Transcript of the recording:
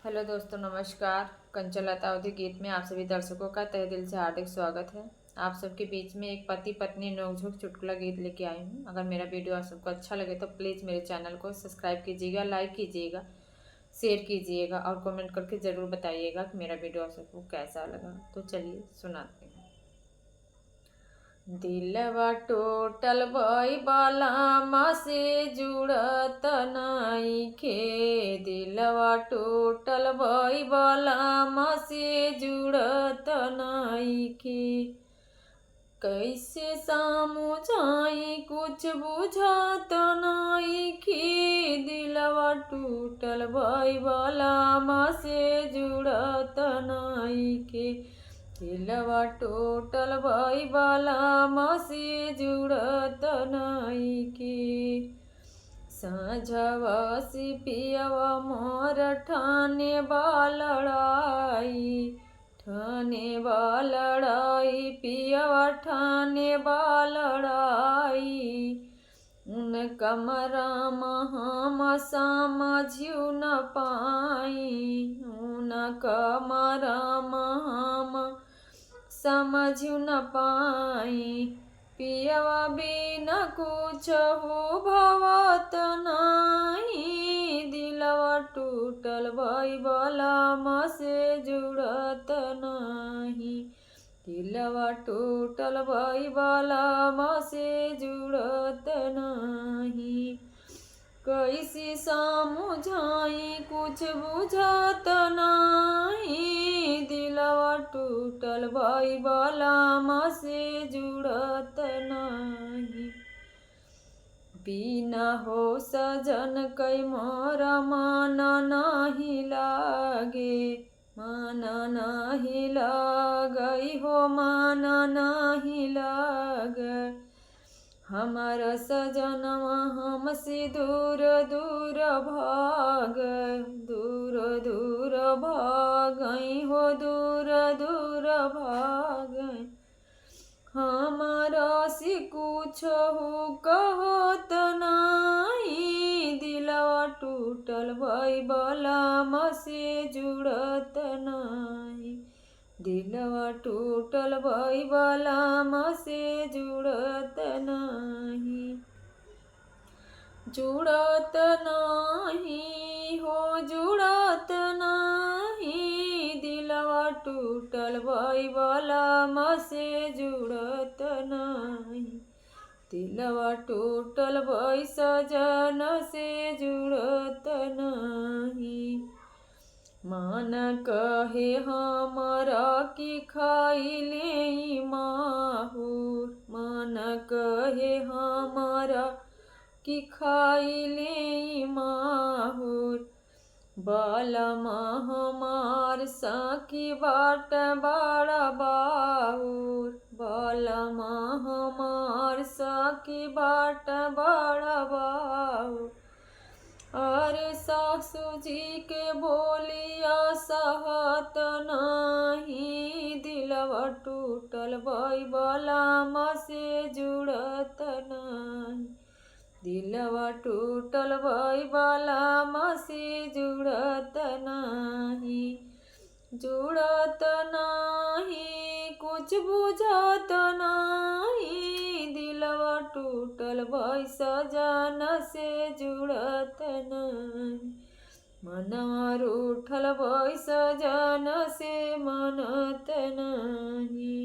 Hello दोस्तों, नमस्कार। कंचनलता अवधि गीत में आप सभी दर्शकों का तहे दिल से हार्दिक स्वागत है। आप सबके बीच में एक पति पत्नी नोकझोंक चुटकुला गीत लेके आई हूँ। अगर मेरा वीडियो आप सबको अच्छा लगे तो प्लीज़ मेरे चैनल को सब्सक्राइब कीजिएगा, लाइक कीजिएगा, शेयर कीजिएगा और कमेंट करके ज़रूर बताइएगा कि मेरा वीडियो आप सबको कैसा लगा। तो चलिए सुनाते हैं। दिलवा टोटल भई बालामा से जुड़त नइखे। दिलवा टोटल भई बालामा से जुड़त नइखे। कैसे समझाई कुछ बुझात नइखे। दिलवा टूटल भई बालामा से जुड़त नइखे। दिलवा टोटल भई बालामा से जुड़त नइखे। साँझवा से पियवा मोर ठाने लड़ाई। ठाने लड़ाई पियवा ठाने लड़ाई। उनका मराम हम समझियो न पाई। उनका मराम हम समझियो न पाई। पियवा बिना कुछ हो भवत नाही। दिलवा टूटल भई बालामा से जुड़त नाही। दिलवा टूटल भई बालामा से जुड़त नाही। कैसे समझाई कुछ बुझात नाही। दिलवा टूटल भई बालामा से जुड़त नाही। बिना हो सजन कई मोर मन नाही लागे। मन नाही लागई हो मन नाही लागे। हमर सजनवा हमसे दूर दूर भाग। दूर दूर भागई हो दूर दूर भागई। हमारा से कुछ हो कहत नाही। दिलवा टूटल भई बालामा से जुड़त नाही। दिलवा टूटल भई बालामा से जुड़त नाही। जुड़त नाही हो जुड़त नाही। दिलवा टूटल भई बालामा से जुड़त नाही। दिलवा टूटल भई सजन से जुड़त नाही। मन कहे हमरा कि खाइले माहुर। मन कहे हमरा कि खाइले माहुर। बालामा हमार साकी बाट बड़ा बाहुर। बालामा हमार साकी बाट बड़ा बाहुर। अरे सासू जी के बोलिया सहत नाही। दिलवा टूटल भई बालामा से जुड़त नाही। दिलवा टूटल भई बालामा से जुड़त नाही। जुड़त नाही कुछ बुझात नाही। दिलवा टूटल भई सजन से जुड़त नाही। मनवा रूठल भई सजन से मनत नाही।